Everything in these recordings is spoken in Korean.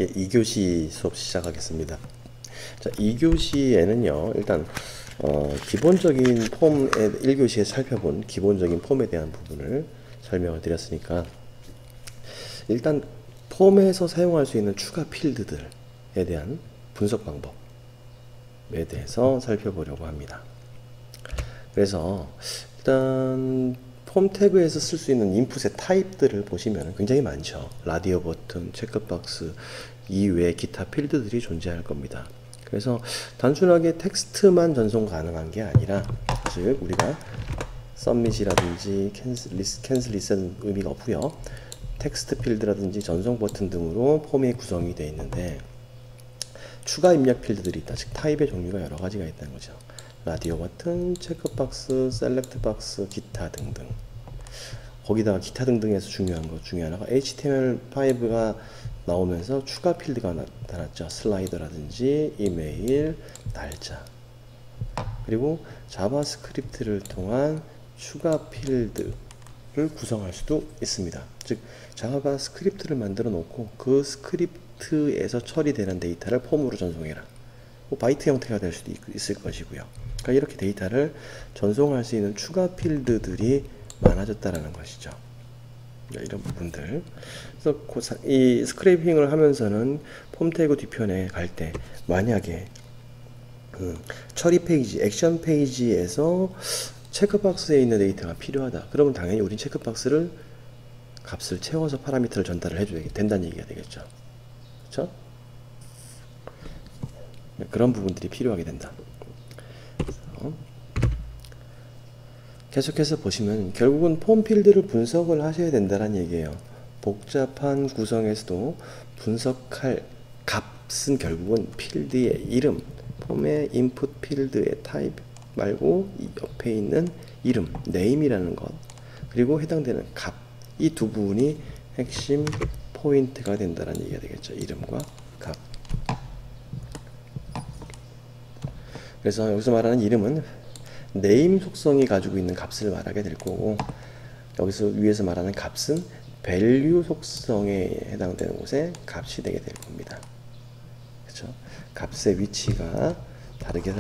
예, 2교시 수업 시작하겠습니다. 자, 2교시에는요, 일단, 기본적인 폼에, 1교시에 살펴본 기본적인 폼에 대한 부분을 설명을 드렸으니까, 일단, 폼에서 사용할 수 있는 추가 필드들에 대한 분석 방법에 대해서 살펴보려고 합니다. 그래서, 일단, 폼 태그에서 쓸 수 있는 인풋의 타입들을 보시면 굉장히 많죠. 라디오 버튼, 체크박스 이외에 기타 필드들이 존재할 겁니다. 그래서 단순하게 텍스트만 전송 가능한 게 아니라, 즉 우리가 submit이라든지 캔슬 리셋은 의미가 없고요. 텍스트 필드라든지 전송 버튼 등으로 폼이 구성이 되어 있는데, 추가 입력 필드들이 있다. 즉 타입의 종류가 여러 가지가 있다는 거죠. 라디오 버튼, 체크박스, 셀렉트 박스, 기타 등등. 거기다가 기타 등등에서 중요한 것 중에 하나가 HTML5가 나오면서 추가 필드가 나타났죠. 슬라이더라든지 이메일, 날짜. 그리고 자바스크립트를 통한 추가 필드를 구성할 수도 있습니다. 즉 자바스크립트를 만들어 놓고 그 스크립트에서 처리되는 데이터를 폼으로 전송해라. 뭐 바이트 형태가 될 수도 있을 것이고요. 그러니까 이렇게 데이터를 전송할 수 있는 추가 필드들이 많아졌다라는 것이죠. 이런 부분들. 그래서 이 스크래핑을 하면서는 폼 태그 뒤편에 갈 때 만약에 처리 페이지, 액션 페이지에서 체크박스에 있는 데이터가 필요하다. 그러면 당연히 우린 체크박스를 값을 채워서 파라미터를 전달을 해줘야 된다는 얘기가 되겠죠. 그렇죠? 그런 부분들이 필요하게 된다. 계속해서 보시면 결국은 폼 필드를 분석을 하셔야 된다는 얘기예요. 복잡한 구성에서도 분석할 값은 결국은 필드의 이름, 폼의 인풋 필드의 타입 말고 이 옆에 있는 이름, name이라는 것, 그리고 해당되는 값, 이 두 부분이 핵심 포인트가 된다는 얘기가 되겠죠. 이름과 값. 그래서 여기서 말하는 이름은 name 속성이 가지고 있는 값을 말하게 될 거고, 여기서 위에서 말하는 값은 value 속성에 해당되는 곳에 값이 되게 될 겁니다. 그렇죠? 값의 위치가 다르게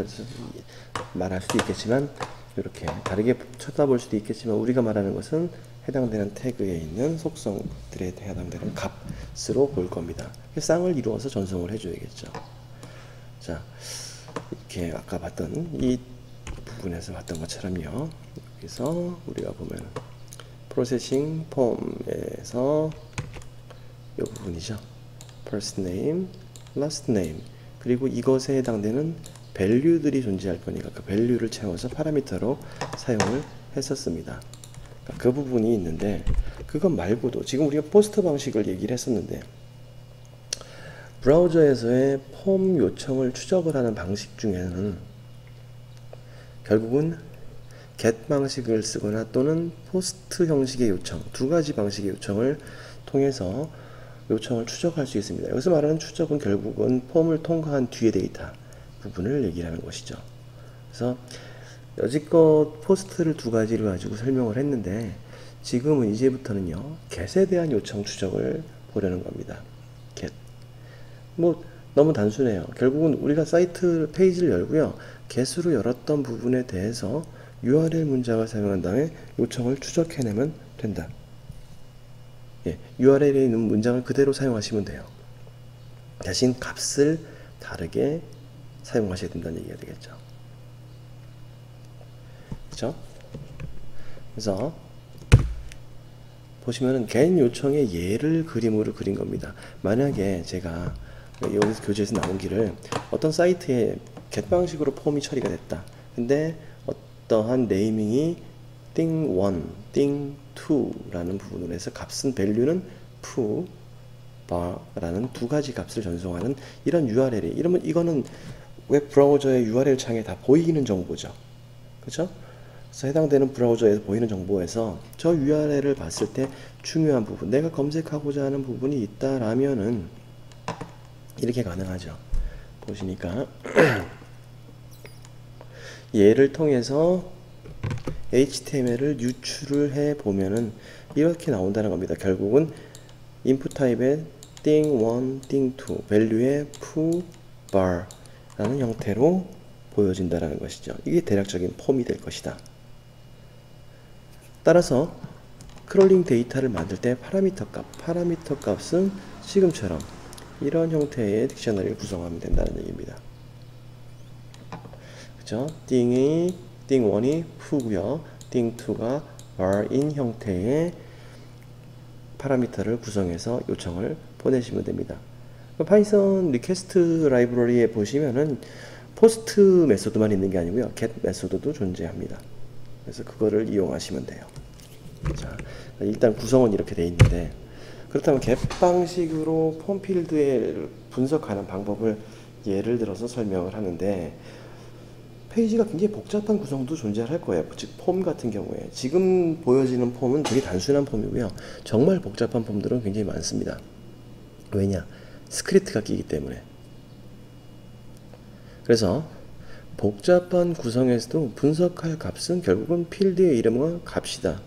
말할 수도 있겠지만, 이렇게 다르게 쳐다볼 수도 있겠지만, 우리가 말하는 것은 해당되는 태그에 있는 속성들에 해당되는 값으로 볼 겁니다. 쌍을 이루어서 전송을 해줘야겠죠. 자, 이렇게 아까 봤던 이 부분에서 봤던 것처럼요. 여기서 우리가 보면 프로세싱 폼에서 이 부분이죠. first name, last name, 그리고 이것에 해당되는 value들이 존재할 거니까 그 value를 채워서 파라미터로 사용을 했었습니다. 그러니까 그 부분이 있는데, 그것 말고도 지금 우리가 포스트 방식을 얘기를 했었는데, 브라우저에서의 폼 요청을 추적을 하는 방식 중에는 결국은 get 방식을 쓰거나 또는 포스트 형식의 요청, 두 가지 방식의 요청을 통해서 요청을 추적할 수 있습니다. 여기서 말하는 추적은 결국은 폼을 통과한 뒤의 데이터 부분을 얘기를 하는 것이죠. 그래서 여지껏 포스트를 두 가지를 가지고 설명을 했는데, 지금은 이제부터는요, get에 대한 요청 추적을 보려는 겁니다. get. 뭐 너무 단순해요. 결국은 우리가 사이트 페이지를 열고요, get으로 열었던 부분에 대해서 URL 문장을 사용한 다음에 요청을 추적해내면 된다. 예, URL에 있는 문장을 그대로 사용하시면 돼요. 대신 값을 다르게 사용하셔야 된다는 얘기가 되겠죠. 그렇죠? 그래서 보시면은 get 요청의 예를 그림으로 그린 겁니다. 만약에 제가 여기서 교재에서 나온 길을 어떤 사이트에 get 방식으로 폼이 처리가 됐다. 근데 어떠한 네이밍이 thing1, thing2라는 부분으로 해서 값은 value는 foo, bar라는 두 가지 값을 전송하는 이런 URL이, 이러면 이거는 웹 브라우저의 URL 창에 다 보이는 정보죠. 그렇죠? 그래서 해당되는 브라우저에서 보이는 정보에서 저 URL을 봤을 때 중요한 부분, 내가 검색하고자 하는 부분이 있다라면은 이렇게 가능하죠. 보시니까 얘를 통해서 HTML을 유출을 해 보면은 이렇게 나온다는 겁니다. 결국은 인풋 타입의 thing1, thing2 밸류의 foo bar 라는 형태로 보여진다라는 것이죠. 이게 대략적인 폼이 될 것이다. 따라서 크롤링 데이터를 만들 때 파라미터 값은 지금처럼 이런 형태의 딕셔너리를 구성하면 된다는 얘기입니다. 그죠? thing1이 foo고요. thing2가 bar인 형태의 파라미터를 구성해서 요청을 보내시면 됩니다. 파이썬 리퀘스트 라이브러리에 보시면은 포스트 메소드만 있는 게 아니고요. get 메소드도 존재합니다. 그래서 그거를 이용하시면 돼요. 자, 일단 구성은 이렇게 되어 있는데, 그렇다면 get 방식으로 폼 필드에 분석하는 방법을 예를 들어서 설명을 하는데, 페이지가 굉장히 복잡한 구성도 존재할 거예요. 즉 폼 같은 경우에 지금 보여지는 폼은 되게 단순한 폼이고요. 정말 복잡한 폼들은 굉장히 많습니다. 왜냐? 스크립트가 끼기 때문에. 그래서 복잡한 구성에서도 분석할 값은 결국은 필드의 이름과 값이다.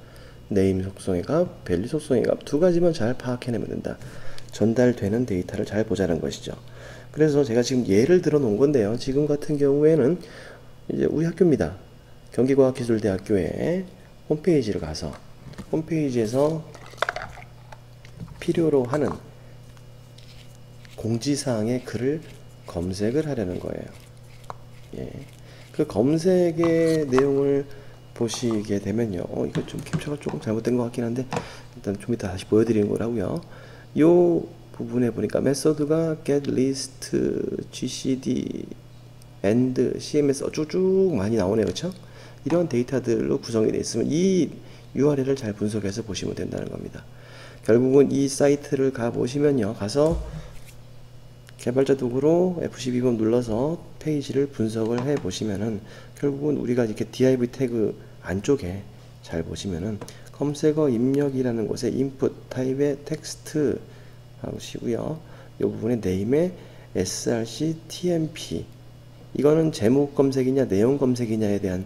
네임 속성의 값, 밸류 속성의 값 두 가지만 잘 파악해내면 된다. 전달되는 데이터를 잘 보자는 것이죠. 그래서 제가 지금 예를 들어 놓은 건데요. 지금 같은 경우에는 이제 우리 학교입니다. 경기과학기술대학교의 홈페이지를 가서 홈페이지에서 필요로 하는 공지사항의 글을 검색을 하려는 거예요. 예. 그 검색의 내용을 보시게 되면요. 이거 좀 캡처가 조금 잘못된 것 같긴 한데 일단 좀 이따 다시 보여드리는 거라고요. 요 부분에 보니까 메소드가 get list, gcd, and, cms 쭉쭉 많이 나오네요. 그쵸? 이런 데이터들로 구성이 되어 있으면 이 URL을 잘 분석해서 보시면 된다는 겁니다. 결국은 이 사이트를 가보시면요. 가서 개발자 도구로 F12번 눌러서 페이지를 분석을 해 보시면은 결국은 우리가 이렇게 div 태그 안쪽에 잘 보시면은 검색어 입력이라는 곳에 input 타입의 텍스트 하시고요. 이 부분에 name의 src tmp 이거는 제목 검색이냐 내용 검색이냐에 대한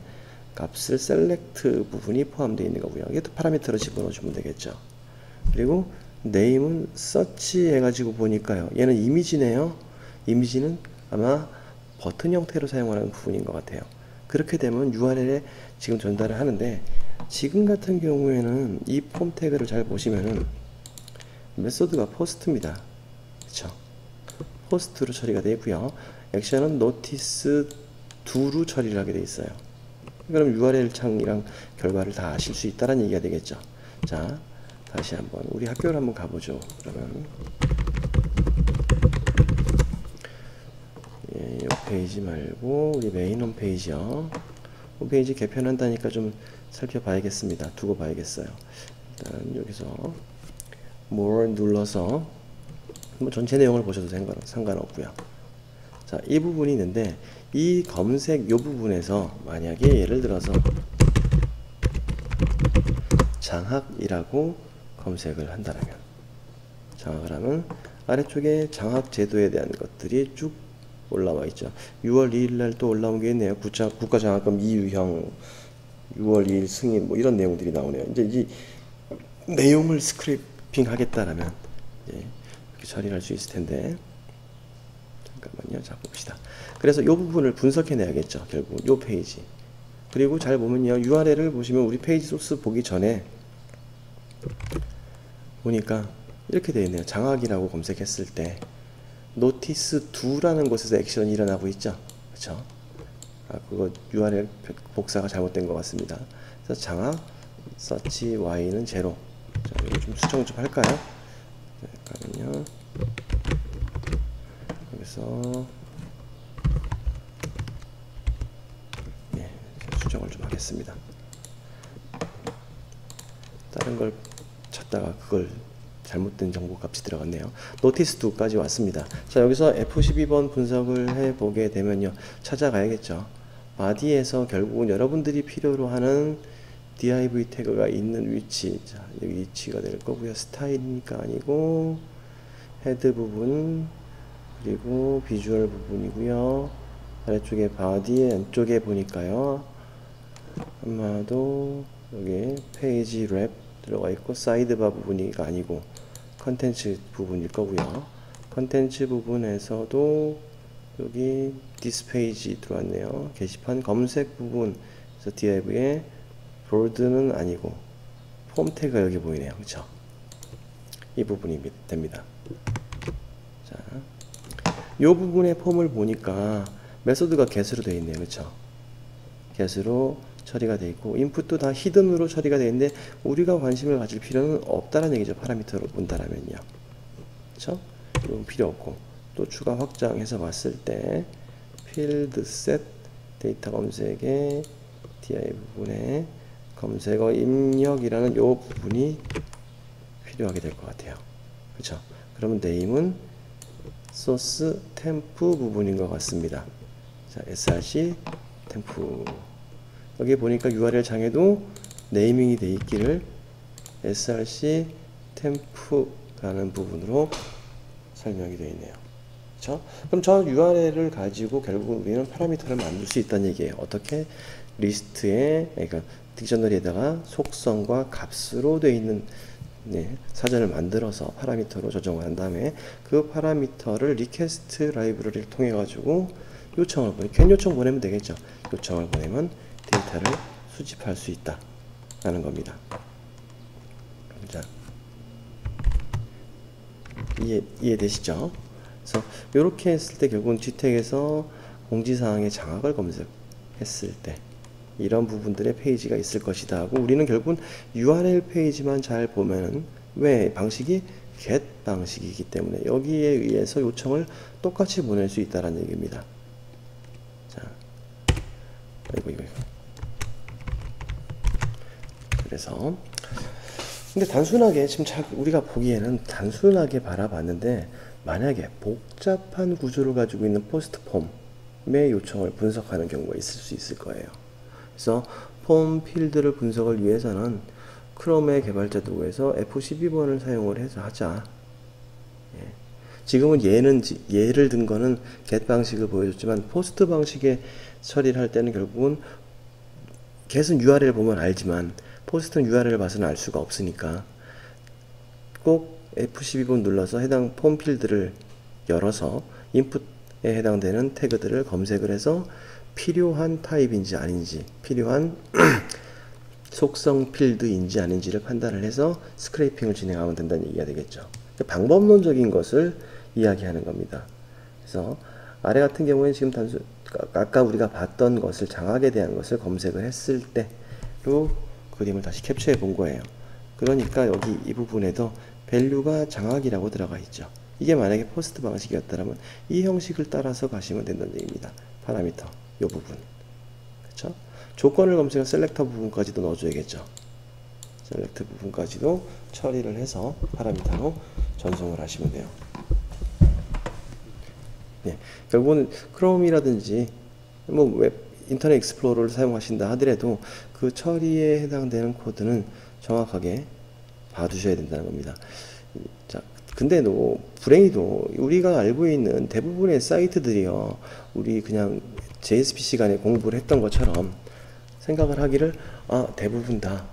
값을 select 부분이 포함되어 있는 거고요. 이게 또 파라미터로 집어넣어 주면 되겠죠. 그리고 name은 search 해가지고 보니까요. 얘는 이미지네요. 이미지는 아마 버튼 형태로 사용하는 부분인 것 같아요. 그렇게 되면 URL에 지금 전달을 하는데 지금 같은 경우에는 이 폼 태그를 잘 보시면은 메소드가 포스트입니다. 그쵸? 포스트로 처리가 되어 있고요. 액션은 notice do로 처리를 하게 되어 있어요. 그럼 URL 창이랑 결과를 다 아실 수 있다는 얘기가 되겠죠. 자, 다시 한번 우리 학교를 한번 가보죠. 그러면 예, 이 페이지 말고 우리 메인 홈페이지요. 홈페이지 개편한다니까 좀 살펴봐야겠습니다. 두고 봐야겠어요. 일단 여기서 more 눌러서 뭐 전체 내용을 보셔도 상관없고요. 자, 이 부분이 있는데 이 검색 요 부분에서 만약에 예를 들어서 장학이라고 검색을 한다면 장학을 하면 아래쪽에 장학 제도에 대한 것들이 쭉 올라와 있죠. 6월 2일 날 또 올라온 게 있네요. 국가장학금 이유형 6월 2일 승인 뭐 이런 내용들이 나오네요. 이제 이 내용을 스크래핑 하겠다라면 이제 이렇게 처리할 수 있을 텐데 잠깐만요. 자 봅시다. 그래서 이 부분을 분석해 내야겠죠. 결국 이 페이지. 그리고 잘 보면요. URL을 보시면 우리 페이지 소스 보기 전에 보니까 이렇게 되어 있네요. 장학이라고 검색했을 때 notice do라는 곳에서 액션이 일어나고 있죠. 그렇죠? 아, 그거 URL 복사가 잘못된 것 같습니다. 그래서 장학 search y는 제로. 자, 이거 좀 수정 좀 할까요? 잠깐만요. 여기서 네, 수정을 좀 하겠습니다. 다른 걸 찾다가 그걸 잘못된 정보 값이 들어갔네요. notice to까지 왔습니다. 자, 여기서 F12번 분석을 해보게 되면요. 찾아가야겠죠. body에서 결국은 여러분들이 필요로 하는 div 태그가 있는 위치. 자, 여기 위치가 될 거고요. 스타일이니까 아니고 헤드 부분 그리고 비주얼 부분이고요. 아래쪽에 body 안쪽에 보니까요. 아마도 여기 페이지 랩 들어가 있고 사이드바 부분이 아니고 컨텐츠 부분일 거고요. 컨텐츠 부분에서도 여기 this page 들어왔네요. 게시판 검색 부분, 그래서 div에 bold는 아니고 폼 태그가 여기 보이네요. 그쵸? 이 부분이 됩니다. 자, 이 부분의 폼을 보니까 메소드가 get으로 되어 있네요. 그쵸? get으로 처리가 되어 있고 인풋도 다 히든으로 처리가 되어 있는데 우리가 관심을 가질 필요는 없다는 얘기죠. 파라미터로 본다라면요. 그쵸? 이건 필요 없고 또 추가 확장해서 봤을 때 field set 데이터 검색의 di 부분에 검색어 입력이라는 요 부분이 필요하게 될 것 같아요. 그쵸? 그러면 name은 source temp 부분인 것 같습니다. 자, src temp 여기 보니까 URL 장에도 네이밍이 되어 있기를 src temp라는 부분으로 설명이 되어 있네요. 그렇죠? 그럼 저 URL을 가지고 결국 우리는 파라미터를 만들 수 있다는 얘기예요. 어떻게? 리스트에, 그러니까 딕셔너리에다가 속성과 값으로 되어 있는 사전을 만들어서 파라미터로 조정을 한 다음에 그 파라미터를 리퀘스트 라이브러리를 통해 가지고 요청을 캔 요청 보내면 되겠죠. 요청을 보내면 데이터를 수집할 수 있다 라는 겁니다. 자, 이해되시죠? 그래서 이렇게 했을 때 결국은 GTEC에서 공지사항의 장악을 검색했을 때 이런 부분들의 페이지가 있을 것이다 하고 우리는 결국은 URL 페이지만 잘 보면은 왜 방식이 get 방식이기 때문에 여기에 의해서 요청을 똑같이 보낼 수 있다는 얘기입니다. 자, 이거. 그래서 근데 단순하게 지금 우리가 보기에는 단순하게 바라봤는데 만약에 복잡한 구조를 가지고 있는 포스트 폼의 요청을 분석하는 경우가 있을 수 있을 거예요. 그래서 폼 필드를 분석을 위해서는 크롬의 개발자 도구에서 F12번을 사용을 해서 하자. 예. 지금은 예를 든 거는 get 방식을 보여줬지만 포스트 방식의 처리를 할 때는 결국은 get은 URL 보면 알지만 포스트는 URL을 봐서는 알 수가 없으니까 꼭 F12번 눌러서 해당 폼 필드를 열어서 인풋에 해당되는 태그들을 검색을 해서 필요한 타입인지 아닌지 필요한 속성 필드인지 아닌지를 판단을 해서 스크래핑을 진행하면 된다는 얘기가 되겠죠. 방법론적인 것을 이야기하는 겁니다. 그래서 아래 같은 경우에 지금 아까 우리가 봤던 것을 장악에 대한 것을 검색을 했을 때로 그림을 다시 캡처해 본 거예요. 그러니까 여기 이 부분에도 밸류가 장악이라고 들어가 있죠. 이게 만약에 포스트 방식이었다면 이 형식을 따라서 가시면 된다는 얘기입니다. 파라미터 이 부분, 그렇죠? 조건을 검색한 셀렉터 부분까지도 넣어줘야겠죠. 셀렉트 부분까지도 처리를 해서 파라미터로 전송을 하시면 돼요. 네, 결국은 크롬이라든지 뭐 웹 인터넷 익스플로러를 사용하신다 하더라도 그 처리에 해당되는 코드는 정확하게 봐두셔야 된다는 겁니다. 자, 근데 불행히도 우리가 알고 있는 대부분의 사이트들이요, 우리 그냥 JSPC 간에 공부를 했던 것처럼 생각을 하기를 대부분 다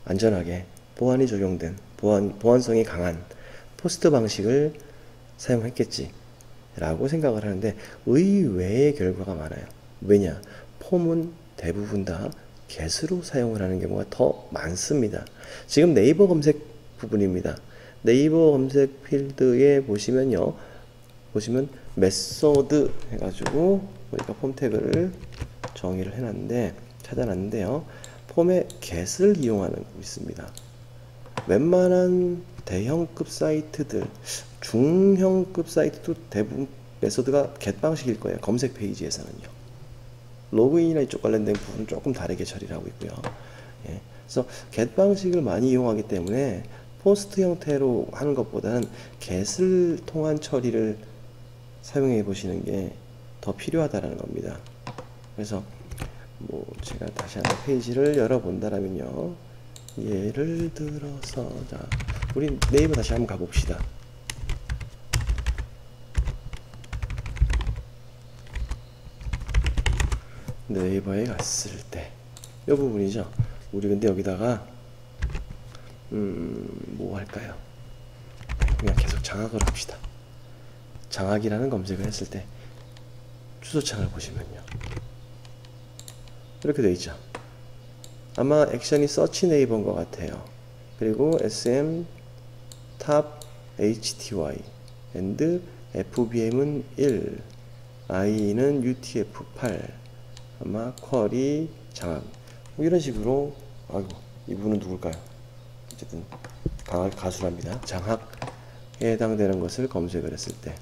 안전하게 보안이 적용된 보안성이 강한 포스트 방식을 사용했겠지 라고 생각을 하는데 의외의 결과가 많아요. 왜냐? 폼은 대부분 다 get으로 사용을 하는 경우가 더 많습니다. 지금 네이버 검색 부분입니다. 네이버 검색 필드에 보시면 메소드 해가지고 우리가 폼 태그를 정의를 해놨는데 찾아놨는데요. 폼에 get을 이용하는 거 있습니다. 웬만한 대형급 사이트들, 중형급 사이트도 대부분 메소드가 get 방식일 거예요. 검색 페이지에서는요. 로그인이나 이쪽 관련된 부분은 조금 다르게 처리를 하고 있고요. 예. 그래서 get 방식을 많이 이용하기 때문에 포스트 형태로 하는 것보다는 get을 통한 처리를 사용해 보시는 게 더 필요하다라는 겁니다. 그래서 뭐 제가 다시 한번 페이지를 열어 본다라면요. 예를 들어서 자, 우리 네이버 다시 한번 가봅시다. 네이버에 갔을 때 이 부분이죠. 우리 근데 여기다가 뭐 할까요? 그냥 계속 장악을 합시다. 장악이라는 검색을 했을 때 주소창을 보시면요, 이렇게 되어 있죠. 아마 액션이 서치 네이버인 것 같아요. 그리고 SM top HTY and FBM은 1, I는 UTF-8, 아마 쿼리 장악, 뭐 이런 식으로. 아이고, 이분은 누굴까요? 어쨌든 가수랍니다. 장악에 해당되는 것을 검색을 했을 때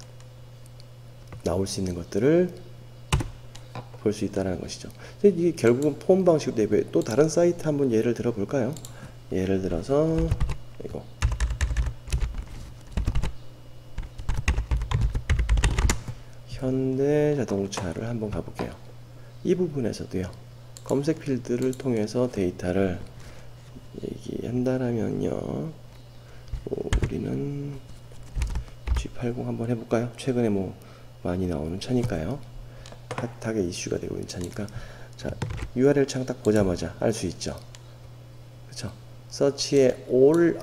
나올 수 있는 것들을 볼 수 있다는 것이죠. 이게 결국은 폼 방식도 되고요. 또 다른 사이트 한번 예를 들어 볼까요? 예를 들어서 이거 현대자동차를 한번 가볼게요. 이 부분에서도요, 검색 필드를 통해서 데이터를 얘기한다라면요, 우리는 G80 한번 해볼까요? 최근에 뭐 많이 나오는 차니까요. 핫하게 이슈가 되고 있는 차니까. 자, URL 창 딱 보자마자 알 수 있죠. 그쵸? 서치의 all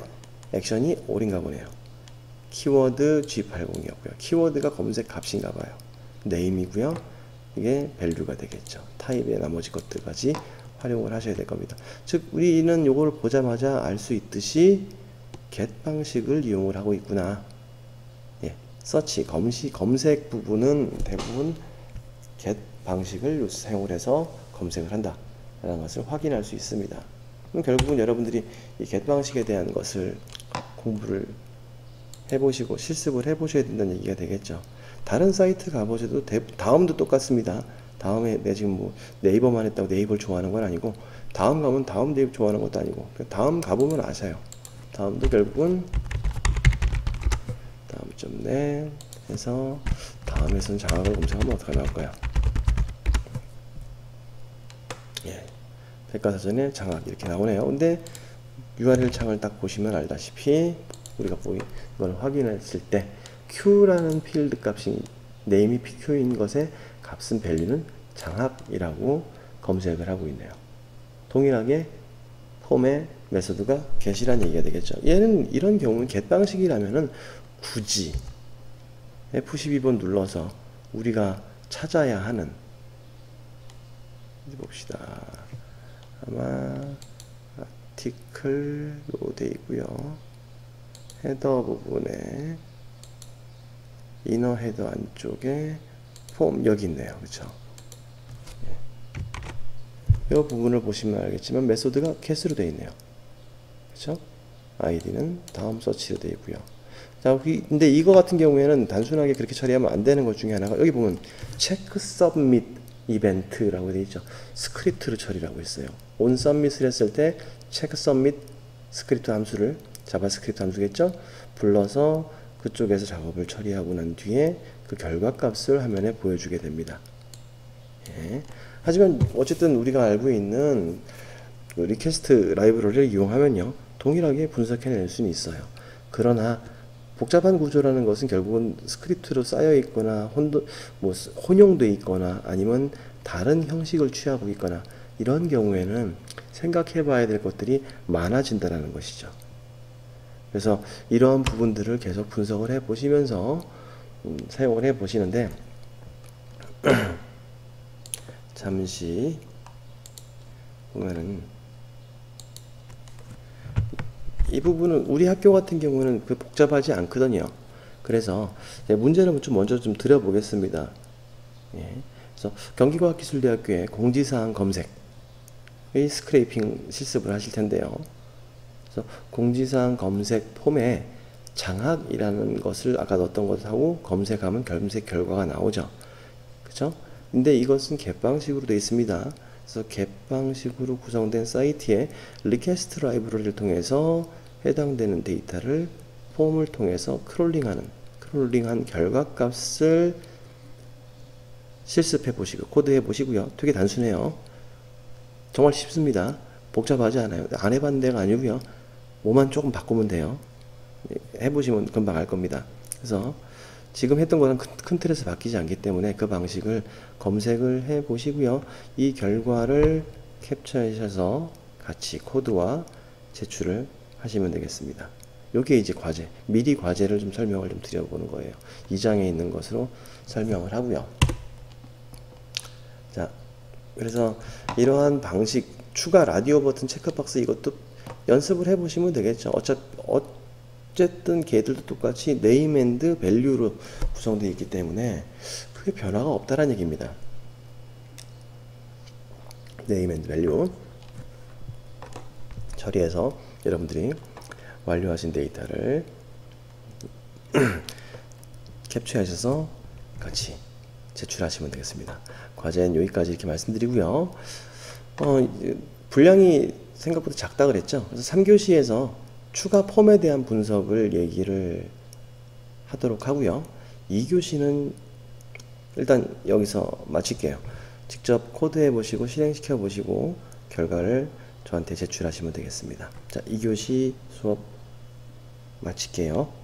액션이 all인가 보네요. 키워드 G80이었고요. 키워드가 검색 값인가 봐요. 네임이고요. 이게 밸류가 되겠죠. 타입의 나머지 것들까지 활용을 하셔야 될 겁니다. 즉, 우리는 요걸 보자마자 알 수 있듯이 get 방식을 이용을 하고 있구나. 예, 서치, 검색 부분은 대부분 get 방식을 사용을 해서 검색을 한다 라는 것을 확인할 수 있습니다. 그럼 결국은 여러분들이 이 get 방식에 대한 것을 공부를 해보시고 실습을 해보셔야 된다는 얘기가 되겠죠. 다른 사이트 가보셔도 다음도 똑같습니다. 다음에 내 지금 뭐 네이버만 했다고 네이버를 좋아하는 건 아니고, 다음 가면 다음 네이버 좋아하는 것도 아니고, 다음 가보면 아셔요. 다음도 결국은 다음.net 해서 다음에서는 장악을 검색하면 어떻게 나올까요? 예, 백과사전에 장악 이렇게 나오네요. 근데 URL 창을 딱 보시면 알다시피 우리가 이걸 확인했을 때 Q라는 필드 값이 네임이 PQ인 것의 값은 밸류는 장악이라고 검색을 하고 있네요. 동일하게 폼의 메소드가 get이라는 얘기가 되겠죠. 얘는 이런 경우는 get 방식이라면은 굳이 F12번 눌러서 우리가 찾아야 하는, 이제 봅시다. 아마 아티클로 되어 있고요. 헤더 부분에 이너 헤더 안쪽에 폼 여기 있네요. 그쵸? 이 부분을 보시면 알겠지만 메소드가 get으로 되어 있네요. 그쵸? 아이디는 다음 서치로 되어 있고요. 자, 근데 이거 같은 경우에는 단순하게 그렇게 처리하면 안 되는 것 중에 하나가, 여기 보면 체크 서밋 이벤트라고 되어 있죠. 스크립트로 처리를 하고 있어요. on submit을 했을 때 체크 서밋 스크립트 함수를, 자바스크립트 함수겠죠? 불러서 그쪽에서 작업을 처리하고 난 뒤에 그 결과값을 화면에 보여주게 됩니다. 예. 하지만 어쨌든 우리가 알고 있는 그 리퀘스트 라이브러리를 이용하면요, 동일하게 분석해낼 수는 있어요. 그러나 복잡한 구조라는 것은 결국은 스크립트로 쌓여 있거나 혼용돼 있거나 아니면 다른 형식을 취하고 있거나 이런 경우에는 생각해 봐야 될 것들이 많아진다는 것이죠. 그래서 이러한 부분들을 계속 분석을 해 보시면서 사용을 해 보시는데 잠시 보면은 이 부분은 우리 학교 같은 경우는 그 복잡하지 않거든요. 그래서 문제를 좀 먼저 좀 드려보겠습니다. 예. 그래서 경기과학기술대학교의 공지사항 검색의 스크래핑 실습을 하실 텐데요. 그래서 공지사항 검색 폼에 장악이라는 것을 아까 넣었던 것하고 검색하면 검색 결과가 나오죠. 그쵸? 근데 이것은 get 방식으로 되어 있습니다. 그래서 get 방식으로 구성된 사이트에 리퀘스트 라이브러리를 통해서 해당되는 데이터를 폼을 통해서 크롤링한 결과값을 실습해 보시고 코드해 보시고요. 되게 단순해요. 정말 쉽습니다. 복잡하지 않아요. 안 해봤는 데가 아니고요. 뭐만 조금 바꾸면 돼요. 해보시면 금방 알 겁니다. 그래서 지금 했던 거는 큰 틀에서 바뀌지 않기 때문에 그 방식을 검색을 해 보시고요. 이 결과를 캡처하셔서 같이 코드와 제출을 하시면 되겠습니다. 요게 이제 과제, 미리 과제를 좀 설명을 좀 드려보는 거예요. 2장에 있는 것으로 설명을 하고요. 자, 그래서 이러한 방식, 추가 라디오 버튼 체크박스 이것도 연습을 해보시면 되겠죠. 어쨌든 걔들도 똑같이 네임 앤드 밸류로 구성되어 있기 때문에 크게 변화가 없다는 얘기입니다. 네임 앤드 밸류 처리해서 여러분들이 완료하신 데이터를 캡처하셔서 같이 제출하시면 되겠습니다. 과제는 여기까지 이렇게 말씀드리고요. 분량이 생각보다 작다 그랬죠. 그래서 3교시에서 추가 폼에 대한 분석을 얘기를 하도록 하고요. 2교시는 일단 여기서 마칠게요. 직접 코드해 보시고 실행시켜 보시고 결과를 저한테 제출하시면 되겠습니다. 자, 2교시 수업 마칠게요.